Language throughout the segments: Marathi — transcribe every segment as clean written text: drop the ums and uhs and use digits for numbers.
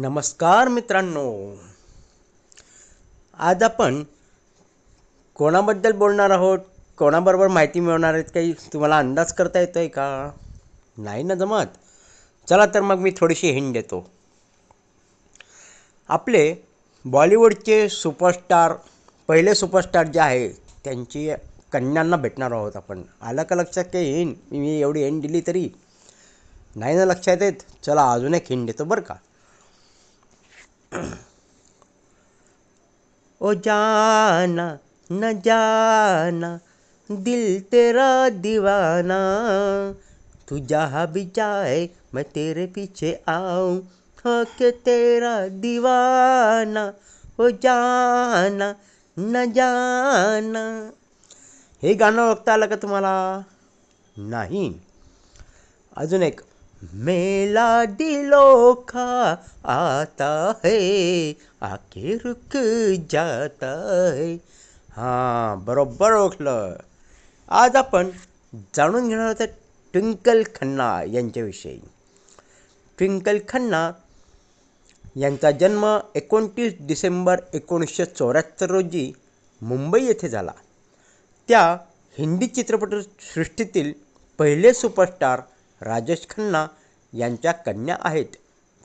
नमस्कार मित्रांनो. आज आपण कोणाबद्दल बोलणार आहोत, कोणाबरोबर माहिती मिळवणार आहेत, काही तुम्हाला अंदाज करता येतोय का? नाही ना जमत. चला तर मग मी थोडीशी हिंट देतो. आपले बॉलिवूडचे सुपरस्टार, पहिले सुपरस्टार जे आहे त्यांची कन्यांना भेटणार आहोत आपण. आलं का लक्षात? काही हिंट मी एवढी हिंट दिली तरी नाही ना लक्षात येत. चला अजून एक हिंट देतो बरं का. ओ जाना न जाना दिल तेरा दीवाना, तू जहाँ भी जाए मैं तेरे पीछे आऊँ, हो के तेरा दीवाना. ओ जाना न जाना. हे गाणं ओळखता आलं का तुम्हाला? नाही. अजून एक. मेला दिलों का आता है, आके रुक जाता है. हां, बरोबर ओळखलं. आज आपण जाणून घेणार आहोत ट्विंकल खन्ना यांच्याविषयी. ट्विंकल खन्ना यांचा जन्म 29 डिसेंबर 1974 रोजी मुंबई येथे झाला. त्या हिंदी चित्रपटसृष्टीतील पहिले सुपरस्टार राजेश खन्ना यांच्या कन्या आहेत.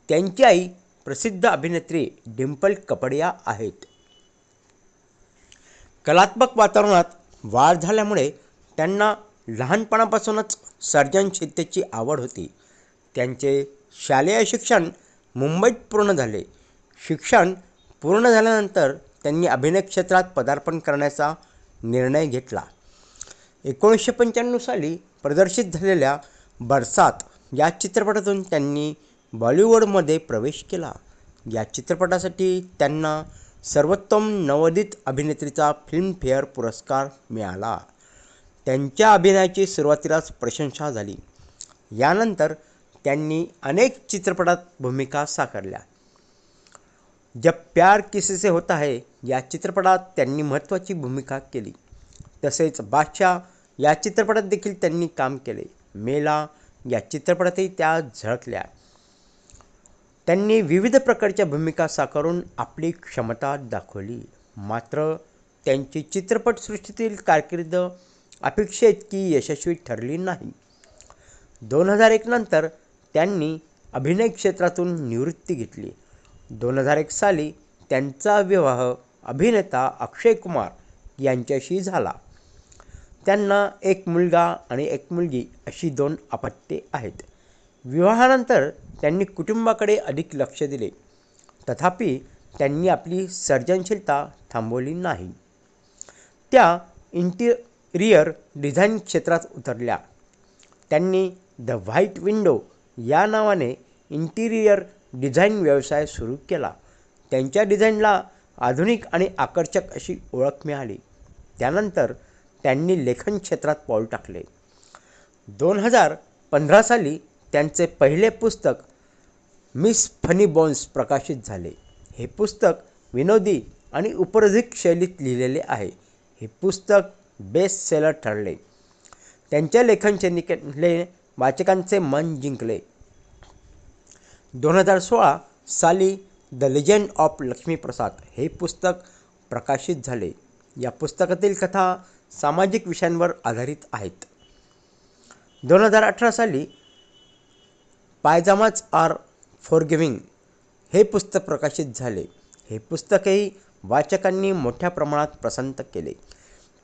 त्यांची आई प्रसिद्ध अभिनेत्री डिंपल कपाडिया आहेत. कलात्मक वातावरणात वाढ झाल्यामुळे त्यांना लहानपणापासूनच सर्जनशीलतेची आवड होती. त्यांचे शालेय शिक्षण मुंबईत पूर्ण झाले. शिक्षण पूर्ण झाल्यानंतर त्यांनी अभिनय क्षेत्रात पदार्पण करण्याचा निर्णय घेतला. 1995 साली प्रदर्शित झालेल्या बरसात या चित्रपटातून त्यांनी बॉलिवूडमध्ये प्रवेश केला. या चित्रपटासाठी त्यांना सर्वोत्तम नवोदित अभिनेत्रीचा फिल्मफेअर पुरस्कार मिळाला. त्यांच्या अभिनयाची सुरुवातीलाच प्रशंसा झाली. यानंतर त्यांनी अनेक चित्रपटात भूमिका साकारल्या. जब प्यार किसी से होता है या चित्रपटात त्यांनी महत्त्वाची भूमिका केली. तसेच बादशाह या चित्रपटात देखील त्यांनी काम केले. मेला या चित्रपटातही त्या झळकल्या. त्यांनी विविध प्रकारच्या भूमिका साकारून आपली क्षमता दाखवली. मात्र त्यांची चित्रपटसृष्टीतील कारकीर्द अपेक्षेइतकी यशस्वी ठरली नाही. 2001 नंतर त्यांनी अभिनय क्षेत्रातून निवृत्ती घेतली. 2001 साली त्यांचा विवाह अभिनेता अक्षय कुमार यांच्याशी झाला. त्यांना एक मुलगा आणि एक मुलगी अशी 2 अपत्ये आहेत. विवाहानंतर त्यांनी कुटुंबाकडे अधिक लक्ष दिले. तथापि त्यांनी आपली सर्जनशीलता थांबवली नाही. त्या इंटिरियर डिझाईन क्षेत्रात उतरल्या. त्यांनी द व्हाईट विंडो या नावाने इंटिरियर डिझाईन व्यवसाय सुरू केला. त्यांच्या डिझाईनला आधुनिक आणि आकर्षक अशी ओळख मिळाली. त्यानंतर त्यांनी लेखन क्षेत्रात पाऊल टाकले. 2015 साली त्यांचे पहिले पुस्तक मिस फनी बोन्स प्रकाशित झाले. हे पुस्तक विनोदी आणि उपरोधिक शैलीत लिहिलेले आहे. हे पुस्तक बेस्ट सेलर ठरले. त्यांच्या लेखन शैलीने वाचकांचे मन जिंकले. 2016 साली द लेजंड ऑफ लक्ष्मीप्रसाद हे पुस्तक प्रकाशित झाले. या पुस्तकातील कथा सामाजिक विषयांवर आधारित आहेत. 2018 साली पायजामाज आर फॉरगिव्हिंग हे पुस्तक प्रकाशित झाले. हे पुस्तकही वाचकांनी मोठ्या प्रमाणात पसंत केले.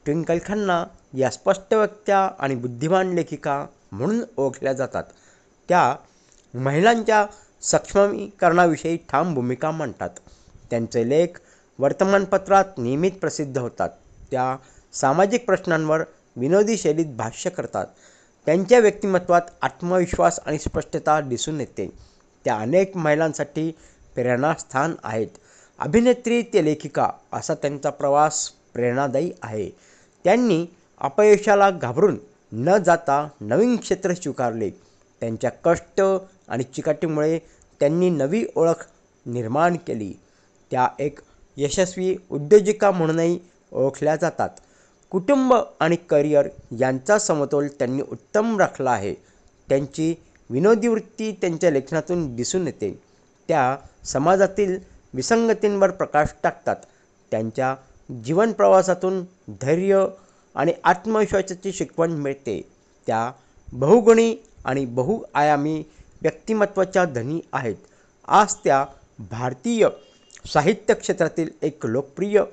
ट्विंकल खन्ना या स्पष्टवक्त्या आणि बुद्धिमान लेखिका म्हणून ओळखल्या जातात. त्या महिलांच्या सक्षमीकरणाविषयी ठाम भूमिका मांडतात. त्यांचे लेख वर्तमानपत्रात नियमित प्रसिद्ध होतात. त्या सामाजिक प्रश्नांवर विनोदी शैलीत भाष्य करतात. त्यांच्या व्यक्तिमत्वात आत्मविश्वास आणि स्पष्टता दिसून येते. त्या अनेक महिलांसाठी प्रेरणास्थान आहेत. अभिनेत्री ते लेखिका असा त्यांचा प्रवास प्रेरणादायी आहे. त्यांनी अपयशाला घाबरून न जाता नवीन क्षेत्र स्वीकारले. त्यांच्या कष्ट आणि चिकाटीमुळे त्यांनी नवी ओळख निर्माण केली. त्या एक यशस्वी उद्योजिका म्हणूनही ओळखल्या जातात. कुटुंब आणि करिअर यांचा समतोल त्यांनी उत्तम राखला आहे. त्यांची विनोदी वृत्ती त्यांच्या लेखनातून दिसून येते. त्या समाजातील विसंगतींवर प्रकाश टाकतात. त्यांच्या जीवन प्रवासातून धैर्य आणि आत्मविश्वासाची शिकवण मिळते. त्या बहुगुणी आणि बहुआयामी व्यक्तिमत्वाच्या धनी आहेत. आज त्या भारतीय साहित्य क्षेत्रातील एक लोकप्रिय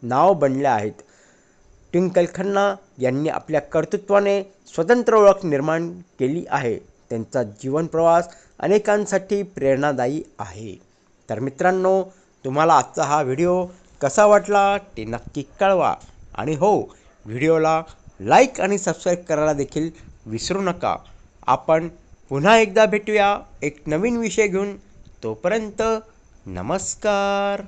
नाव बनल्या आहेत. ट्विंकल खन्ना यांनी आपल्या कर्तृत्वाने स्वतंत्र ओळख निर्माण केली आहे. त्यांचा जीवन प्रवास अनेकांसाठी प्रेरणादायी आहे. तर मित्रांनो, तुम्हाला आजचा हा व्हिडिओ कसा वाटला ते नक्की कळवा. आणि हो, व्हिडिओला लाईक आणि सबस्क्राईब करायला देखील विसरू नका. आपण पुन्हा एकदा भेटूया एक नवीन विषय घेऊन. तोपर्यंत नमस्कार.